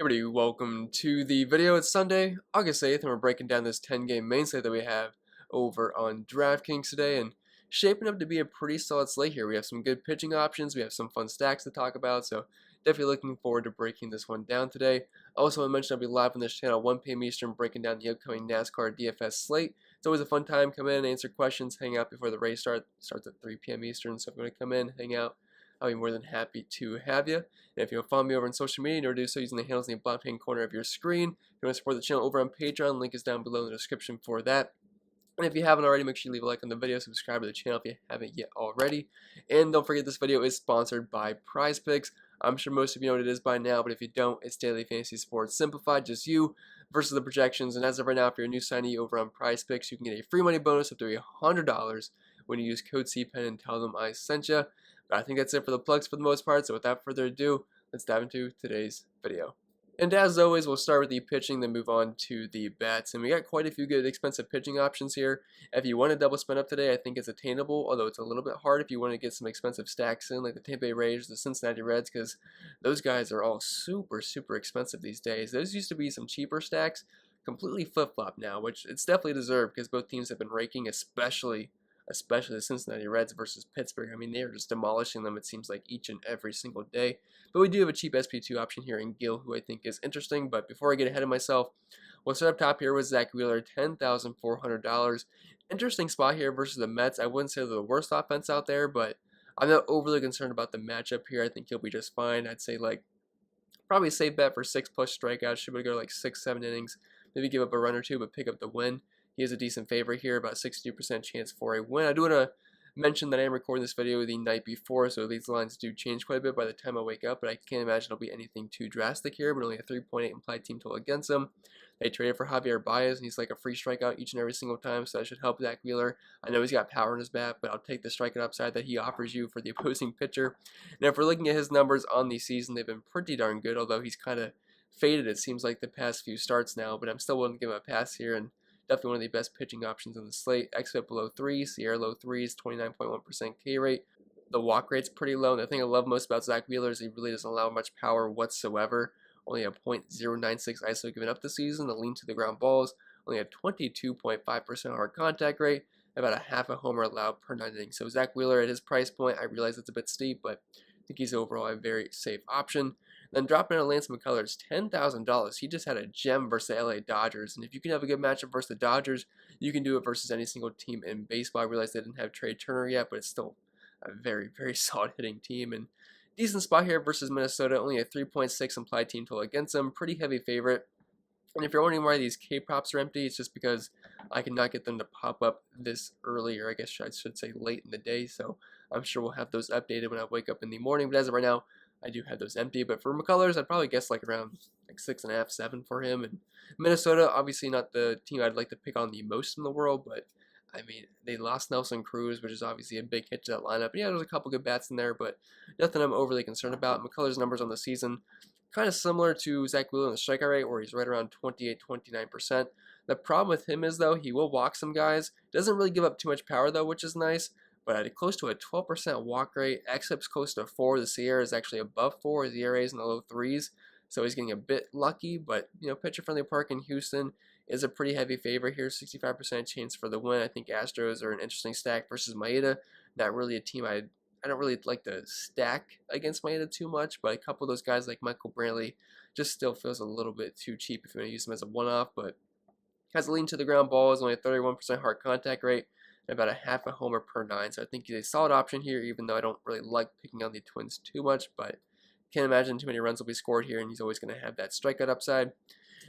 Everybody, welcome to the video. It's Sunday, August 8th, and we're breaking down this 10-game main slate that we have over on DraftKings today, and shaping up to be a pretty solid slate here. We have some good pitching options, we have some fun stacks to talk about, so definitely looking forward to breaking this one down today. Also, I mentioned I'll be live on this channel 1 p.m. Eastern, breaking down the upcoming NASCAR DFS slate. It's always a fun time. Come in, answer questions, hang out before the race starts at 3 p.m. Eastern, so if you want to come in, hang out, I'll be more than happy to have you. And if you want to follow me over on social media, you know, do so using the handles in the bottom hand corner of your screen. If you want to support the channel over on Patreon, link is down below in the description for that. And if you haven't already, make sure you leave a like on the video, subscribe to the channel if you haven't yet already. And don't forget this video is sponsored by Prize Picks. I'm sure most of you know what it is by now, but if you don't, it's daily fantasy sports simplified, just you versus the projections. And as of right now, if you're a new signee over on Prize Picks, you can get a free money bonus up to $100 when you use code CPEN and tell them I sent you. But I think that's it for the plugs for the most part, so without further ado, let's dive into today's video. And as always, we'll start with the pitching, then move on to the bats. And we got quite a few good expensive pitching options here. If you want to double spend up today, I think it's attainable, although it's a little bit hard if you want to get some expensive stacks in, like the Tampa Bay Rays, the Cincinnati Reds, because those guys are all super expensive these days. Those used to be some cheaper stacks, completely flip-flop now, which it's definitely deserved because both teams have been raking, especially the Cincinnati Reds versus Pittsburgh. I mean, they are just demolishing them, it seems like, each and every single day. But we do have a cheap SP2 option here in Gill, who I think is interesting. But before I get ahead of myself, we'll start up top here with Zach Wheeler, $10,400. Interesting spot here versus the Mets. I wouldn't say they're the worst offense out there, but I'm not overly concerned about the matchup here. I think he'll be just fine. I'd say, like, probably a safe bet for 6+ strikeouts. Should be go like 6-7 innings. Maybe give up a run or two, but pick up the win. He is a decent favorite here, about 62% chance for a win. I do want to mention that I am recording this video the night before, so these lines do change quite a bit by the time I wake up, but I can't imagine it'll be anything too drastic here, but only a 3.8 implied team total against him. They traded for Javier Baez, and he's like a free strikeout each and every single time, so that should help Zach Wheeler. I know he's got power in his bat, but I'll take the strikeout upside that he offers you for the opposing pitcher. Now, if we're looking at his numbers on the season, they've been pretty darn good, although he's kind of faded, it seems like, the past few starts now, but I'm still willing to give him a pass here, and definitely one of the best pitching options on the slate. XFIP below 3, Sierra low 3s, 29.1% K rate. The walk rate's pretty low. And the thing I love most about Zach Wheeler is he really doesn't allow much power whatsoever. Only a .096 ISO given up this season. The lean to the ground balls, only a 22.5% hard contact rate, about a half a homer allowed per 9 innings. So Zach Wheeler at his price point, I realize it's a bit steep, but I think he's overall a very safe option. Then dropping in Lance McCullers, $10,000. He just had a gem versus the LA Dodgers. And if you can have a good matchup versus the Dodgers, you can do it versus any single team in baseball. I realize they didn't have Trey Turner yet, but it's still a very solid hitting team. And decent spot here versus Minnesota. Only a 3.6 implied team total against them. Pretty heavy favorite. And if you're wondering why these K-props are empty, it's just because I cannot get them to pop up this early, or I guess I should say late in the day. So I'm sure we'll have those updated when I wake up in the morning. But as of right now, I do have those empty. But for McCullers, I'd probably guess like around like 6.5, 7 for him. And Minnesota, obviously not the team I'd like to pick on the most in the world, but I mean, they lost Nelson Cruz, which is obviously a big hit to that lineup. And yeah, there's a couple good bats in there, but nothing I'm overly concerned about. McCullers' numbers on the season, kind of similar to Zach Wheeler in the strikeout rate, where he's right around 28-29%. The problem with him is, though, he will walk some guys. Doesn't really give up too much power, though, which is nice. But at close to a 12% walk rate, XFIP's close to 4. The Sierra is actually above 4. His ERA is in the low 3s. So he's getting a bit lucky. But, you know, pitcher-friendly park in Houston is a pretty heavy favorite here. 65% chance for the win. I think Astros are an interesting stack versus Maeda. Not really a team I don't really like to stack against Maeda too much. But a couple of those guys like Michael Brantley just still feels a little bit too cheap if you want to use them as a one-off. But has a lean to the ground ball. Is only a 31% hard contact rate. About a half a homer per 9, so I think he's a solid option here, even though I don't really like picking on the Twins too much, but can't imagine too many runs will be scored here, and he's always going to have that strikeout upside.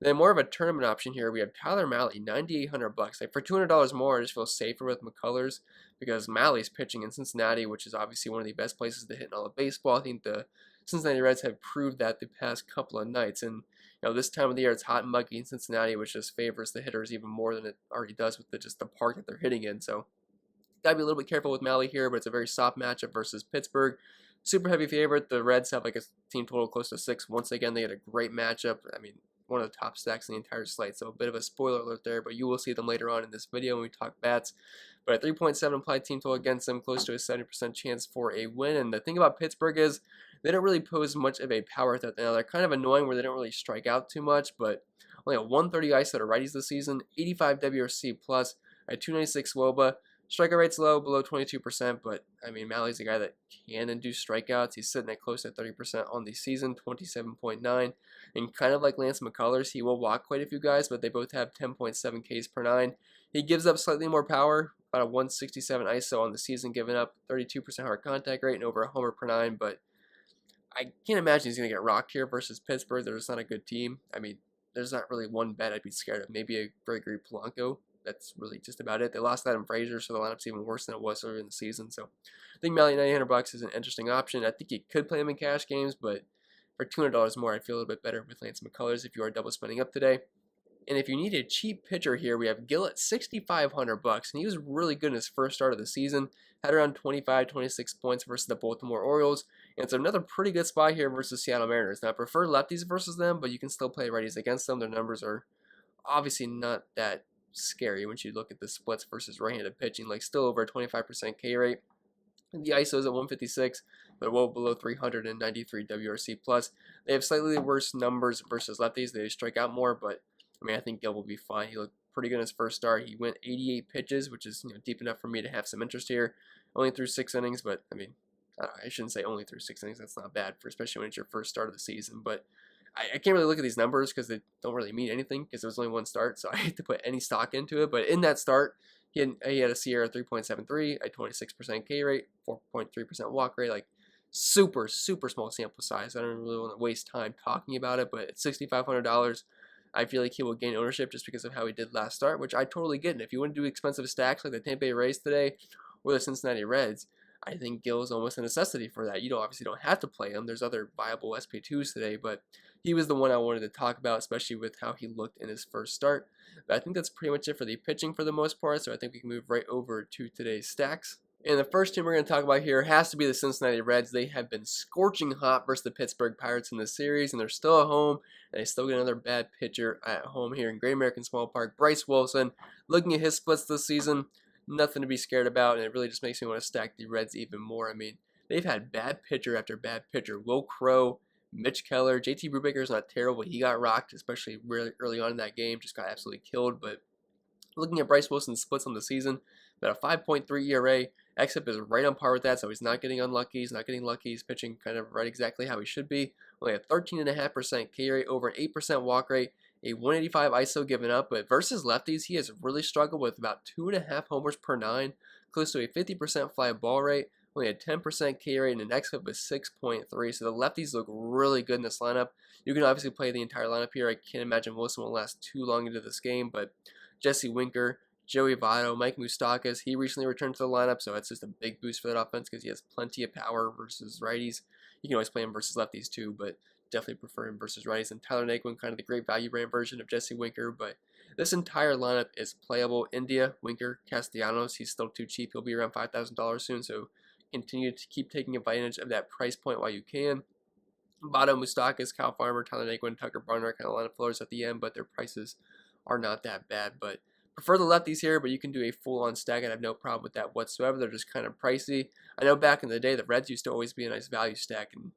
Then more of a tournament option here, we have Tyler Mahle, $9,800. Like for $200 more, I just feel safer with McCullers because Mahle's pitching in Cincinnati, which is obviously one of the best places to hit in all of baseball. I think the Cincinnati Reds have proved that the past couple of nights, and you know, this time of the year it's hot and muggy in Cincinnati, which just favors the hitters even more than it already does with just the park that they're hitting in. So gotta be a little bit careful with Mahle here, but it's a very soft matchup versus Pittsburgh. Super heavy favorite. The Reds have like a team total close to 6. Once again, they had a great matchup. I mean, one of the top stacks in the entire slate, so a bit of a spoiler alert there, but you will see them later on in this video when we talk bats. But a 3.7 implied team total against them, close to a 70% chance for a win. And the thing about Pittsburgh is they don't really pose much of a power threat. Now, they're kind of annoying where they don't really strike out too much, but only a 130 ISO to righties this season, 85 WRC plus, a 296 WOBA. Strikeout rate's low, below 22%, but I mean, Mally's a guy that can induce strikeouts. He's sitting at close to 30% on the season, 27.9. And kind of like Lance McCullers, he will walk quite a few guys, but they both have 10.7 Ks per 9. He gives up slightly more power, about a 167 ISO on the season, giving up 32% hard contact rate and over a homer per 9, but I can't imagine he's going to get rocked here versus Pittsburgh. They're just not a good team. I mean, there's not really one bet I'd be scared of. Maybe a Gregory Polanco. That's really just about it. They lost Adam Frazier, so the lineup's even worse than it was earlier in the season. So I think Mally $900 is an interesting option. I think you could play him in cash games, but for $200 more, I'd feel a little bit better with Lance McCullers if you are double spending up today. And if you need a cheap pitcher here, we have Gill at $6,500, and he was really good in his first start of the season. Had around 25, 26 points versus the Baltimore Orioles, and it's another pretty good spot here versus Seattle Mariners. Now, I prefer lefties versus them, but you can still play righties against them. Their numbers are obviously not that scary once you look at the splits versus right-handed pitching, like still over a 25% K rate. The ISO is at 156, but well below 393 WRC plus. They have slightly worse numbers versus lefties. They strike out more, but I mean, I think Gill will be fine. He looked pretty good in his first start. He went 88 pitches, which is deep enough for me to have some interest here. Only threw 6 innings, but I mean, I shouldn't say only threw 6 innings. That's not bad, for especially when it's your first start of the season. But I can't really look at these numbers because they don't really mean anything because there was only one start, so I hate to put any stock into it. But in that start, he had a Sierra 3.73, a 26% K rate, 4.3% walk rate, like super small sample size. I don't really want to waste time talking about it, but at $6,500, I feel like he will gain ownership just because of how he did last start, which I totally get. And if you want to do expensive stacks like the Tampa Bay Rays today or the Cincinnati Reds, I think Gill is almost a necessity for that. You obviously don't have to play him. There's other viable SP2s today, but he was the one I wanted to talk about, especially with how he looked in his first start. But I think that's pretty much it for the pitching for the most part, so I think we can move right over to today's stacks. And the first team we're going to talk about here has to be the Cincinnati Reds. They have been scorching hot versus the Pittsburgh Pirates in this series, and they're still at home, and they still get another bad pitcher at home here in Great American Small Park. Bryce Wilson, looking at his splits this season, nothing to be scared about, and it really just makes me want to stack the Reds even more. I mean, they've had bad pitcher after bad pitcher. Will Crow, Mitch Keller, JT Brubaker's not terrible. He got rocked, especially really early on in that game, just got absolutely killed. But looking at Bryce Wilson's splits on the season, about a 5.3 ERA. XFIP is right on par with that, so he's not getting unlucky. He's not getting lucky. He's pitching kind of right exactly how he should be. Only a 13.5% K rate, over an 8% walk rate, a 185 ISO given up. But versus lefties, he has really struggled with about 2.5 homers per 9, close to a 50% fly ball rate, only a 10% K rate, and an XFIP of 6.3. So the lefties look really good in this lineup. You can obviously play the entire lineup here. I can't imagine Wilson will last too long into this game, but Jesse Winker, Joey Votto, Mike Moustakas, he recently returned to the lineup, so that's just a big boost for that offense because he has plenty of power versus righties. You can always play him versus lefties too, but definitely prefer him versus righties. And Tyler Naquin, kind of the great value brand version of Jesse Winker, but this entire lineup is playable. India, Winker, Castellanos, he's still too cheap. He'll be around $5,000 soon, so continue to keep taking advantage of that price point while you can. Votto, Moustakas, Kyle Farmer, Tyler Naquin, Tucker Barnhart, kind of line of floors at the end, but their prices are not that bad. But prefer the lefties here, but you can do a full-on stack. I have no problem with that whatsoever. They're just kind of pricey. I know back in the day, the Reds used to always be a nice value stack, and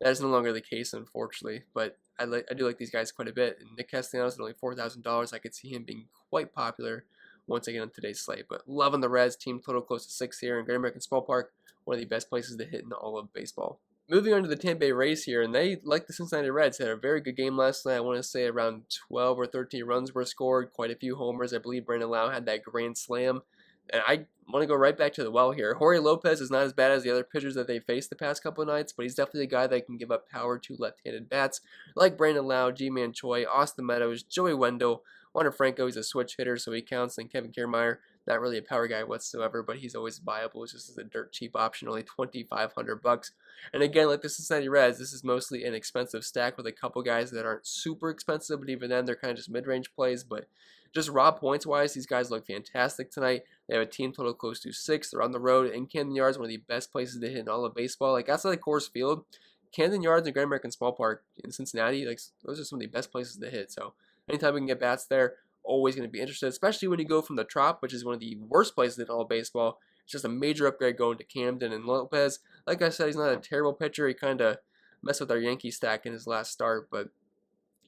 that is no longer the case, unfortunately. But I do like these guys quite a bit. And Nick Castellanos at only $4,000. I could see him being quite popular once again on today's slate. But loving the Reds. Team total close to 6 here in Great American Small Park. One of the best places to hit in all of baseball. Moving on to the Tampa Bay Rays here, and they, like the Cincinnati Reds, had a very good game last night. I want to say around 12 or 13 runs were scored, quite a few homers. I believe Brandon Lau had that grand slam. And I want to go right back to the well here. Jorge Lopez is not as bad as the other pitchers that they faced the past couple of nights, but he's definitely a guy that can give up power to left-handed bats, like Brandon Lau, G-Man Choi, Austin Meadows, Joey Wendell, Wander Franco. He's a switch hitter, so he counts, and Kevin Kiermaier, not really a power guy whatsoever, but he's always viable. It's just as a dirt cheap option, only $2,500. And again, like the Cincinnati Reds, this is mostly an expensive stack with a couple guys that aren't super expensive, but even then, they're kind of just mid-range plays. But just raw points-wise, these guys look fantastic tonight. They have a team total close to 6. They're on the road in Camden Yards, one of the best places to hit in all of baseball. Like outside of Coors Field, Camden Yards and Great American Small Park in Cincinnati, like those are some of the best places to hit. So anytime we can get bats there, always going to be interested, especially when you go from the Trop, which is one of the worst places in all of baseball, It's just a major upgrade going to Camden. And Lopez, like I said, he's not a terrible pitcher. He kind of messed with our Yankee stack in his last start, but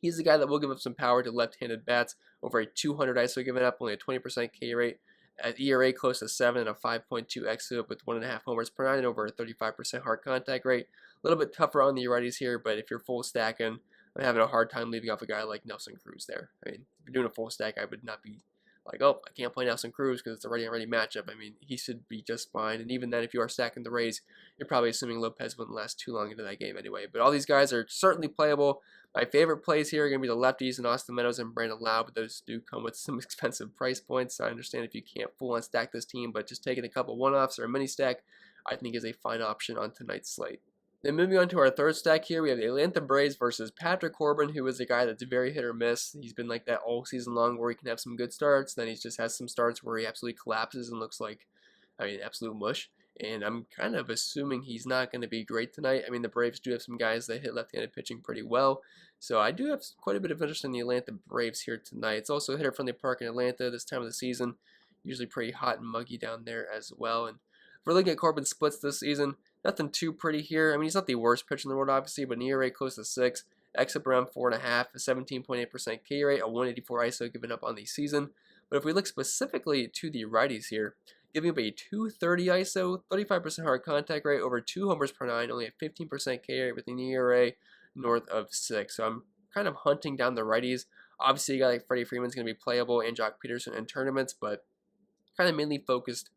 he's the guy that will give up some power to left-handed bats. Over a 200 ISO given up, only a 20% K rate, at ERA close to 7 and a 5.2 xFIP with 1.5 homers per 9 and over a 35% hard contact rate. A little bit tougher on the righties here, but if you're full stacking, I'm having a hard time leaving off a guy like Nelson Cruz there. I mean, if you're doing a full stack, I would not be like, oh, I can't play Nelson Cruz because it's a ready matchup. I mean, he should be just fine. And even then, if you are stacking the Rays, you're probably assuming Lopez wouldn't last too long into that game anyway. But all these guys are certainly playable. My favorite plays here are going to be the lefties and Austin Meadows and Brandon Lau, but those do come with some expensive price points. So I understand if you can't full-on stack this team, but just taking a couple one-offs or a mini stack, I think is a fine option on tonight's slate. Then moving on to our third stack here, we have the Atlanta Braves versus Patrick Corbin, who is a guy that's very hit or miss. He's been like that all season long where he can have some good starts, then he just has some starts where he absolutely collapses and looks like, absolute mush. And I'm kind of assuming he's not going to be great tonight. I mean, the Braves do have some guys that hit left-handed pitching pretty well. So I do have quite a bit of interest in the Atlanta Braves here tonight. It's also a hitter-friendly park in Atlanta this time of the season. Usually pretty hot and muggy down there as well. And if we're looking at Corbin's splits this season, nothing too pretty here. I mean, he's not the worst pitcher in the world, obviously, but an ERA close to 6, xFIP around 4.5, a 17.8% K rate, a 184 ISO given up on the season. But if we look specifically to the righties here, giving up a 230 ISO, 35% hard contact rate, over 2 homers per 9, only a 15% K rate with an ERA north of 6. So I'm kind of hunting down the righties. Obviously, a guy like Freddie Freeman's going to be playable, and Jock Peterson in tournaments, but kind of mainly focused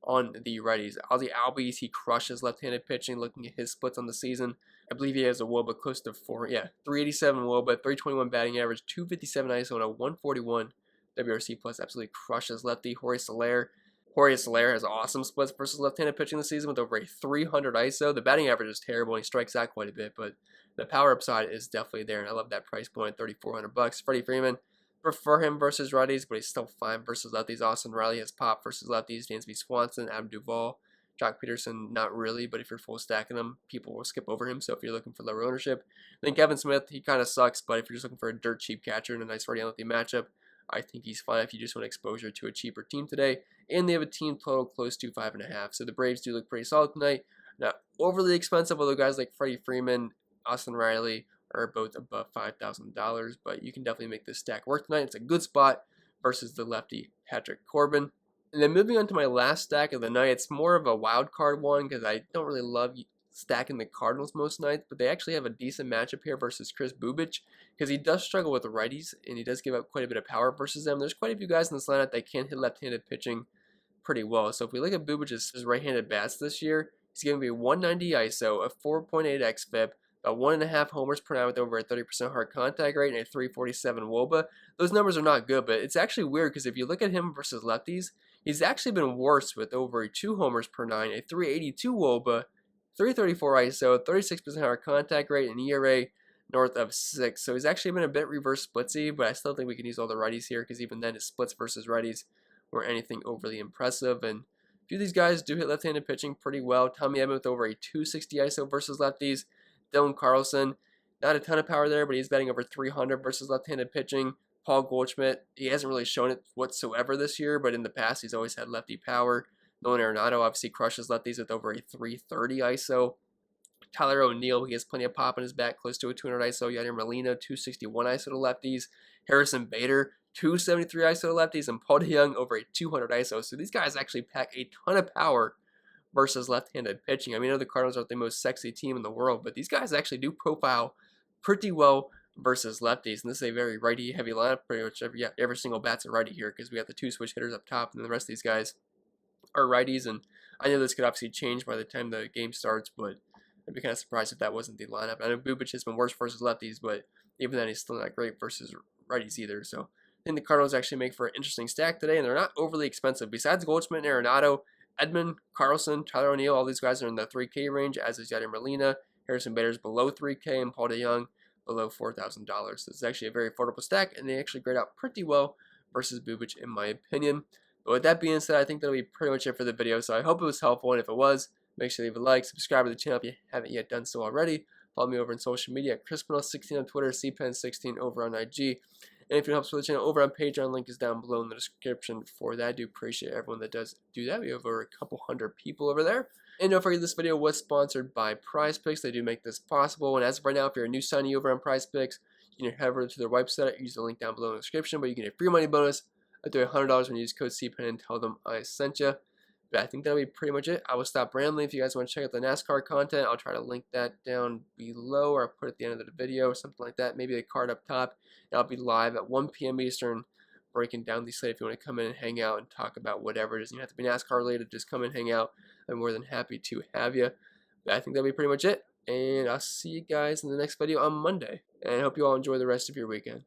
on the righties. Ozzie Albies, he crushes left-handed pitching. Looking at his splits on the season, I believe he has a WOBA close to 387 WOBA, 321 batting average, 257 ISO, and a 141 WRC plus. Absolutely crushes lefty. Jorge Soler has awesome splits versus left-handed pitching this season with over a 300 ISO. The batting average is terrible, and he strikes out quite a bit, but the power upside is definitely there, and I love that price point, $3,400. Freddie Freeman, prefer him versus righties, but he's still fine versus lefties. Austin Riley has pop versus lefties. Dansby Swanson, Adam Duvall, Jock Peterson, not really, but if you're full stacking them, people will skip over him. So if you're looking for lower ownership, then Kevin Smith, he kind of sucks, but if you're just looking for a dirt cheap catcher and a nice righty lefty matchup, I think he's fine if you just want exposure to a cheaper team today. And they have a team total close to 5.5. So the Braves do look pretty solid tonight. Not overly expensive, although guys like Freddie Freeman, Austin Riley are both above $5,000. But you can definitely make this stack work tonight. It's a good spot versus the lefty Patrick Corbin. And then moving on to my last stack of the night, it's more of a wild card one because I don't really love stacking the Cardinals most nights, but they actually have a decent matchup here versus Chris Bubic because he does struggle with the righties and he does give up quite a bit of power versus them. There's quite a few guys in this lineup that can hit left-handed pitching pretty well. So if we look at Bubic's right-handed bats this year, he's going to be 190 ISO, a 4.8 xFIP, about 1.5 homers per 9 with over a 30% hard contact rate, and a 347 WOBA. Those numbers are not good, but it's actually weird because if you look at him versus lefties, he's actually been worse with over 2 homers per 9, a 382 WOBA, 334 ISO, 36% hard contact rate, and ERA north of 6. So he's actually been a bit reverse splitsy, but I still think we can use all the righties here because even then his splits versus righties weren't anything overly impressive. And a few of these guys do hit left-handed pitching pretty well. Tommy Edman with over a 260 ISO versus lefties. Dylan Carlson, not a ton of power there, but he's batting over 300 versus left-handed pitching. Paul Goldschmidt, he hasn't really shown it whatsoever this year, but in the past he's always had lefty power. Nolan Arenado obviously crushes lefties with over a 330 ISO. Tyler O'Neill, he has plenty of pop in his bat, close to a 200 ISO. Yadier Molina, 261 ISO to lefties. Harrison Bader, 273 ISO to lefties. And Paul DeJong over a 200 ISO. So these guys actually pack a ton of power versus left-handed pitching. I mean, I know the Cardinals aren't the most sexy team in the world, but these guys actually do profile pretty well versus lefties. And this is a very righty-heavy lineup. Pretty much every single bat's a righty here because we have the 2 switch hitters up top, and then the rest of these guys are righties. And I know this could obviously change by the time the game starts, but I'd be kind of surprised if that wasn't the lineup. I know Bubic has been worse versus lefties, but even then he's still not great versus righties either. So I think the Cardinals actually make for an interesting stack today, and they're not overly expensive. Besides Goldschmidt and Arenado, Edman, Carlson, Tyler O'Neill, all these guys are in the 3K range, as is Yadier Molina. Harrison Bader's below 3K, and Paul DeJong below $4,000. So it's actually a very affordable stack, and they actually grade out pretty well versus Bubic, in my opinion. But with that being said, I think that'll be pretty much it for the video. So I hope it was helpful, and if it was, make sure to leave a like, subscribe to the channel if you haven't yet done so already. Follow me over on social media at Pennell16 on Twitter, CPen16 over on IG. And if you help support the channel over on Patreon, link is down below in the description for that. I do appreciate everyone that does do that. We have over a couple hundred people over there. And don't forget, this video was sponsored by PrizePicks. They do make this possible. And as of right now, if you're a new signee over on PrizePicks, you can head over to their website. Use the link down below in the description. But you can get a free money bonus up to $100 when you use code CPEN and tell them I sent you. But I think that'll be pretty much it. I will stop rambling. If you guys want to check out the NASCAR content, I'll try to link that down below, or I'll put it at the end of the video or something like that. Maybe a card up top. And I'll be live at 1 p.m. Eastern breaking down the slate. If you want to come in and hang out and talk about whatever it is, you don't have to be NASCAR related. Just come and hang out. I'm more than happy to have you. But I think that'll be pretty much it. And I'll see you guys in the next video on Monday. And I hope you all enjoy the rest of your weekend.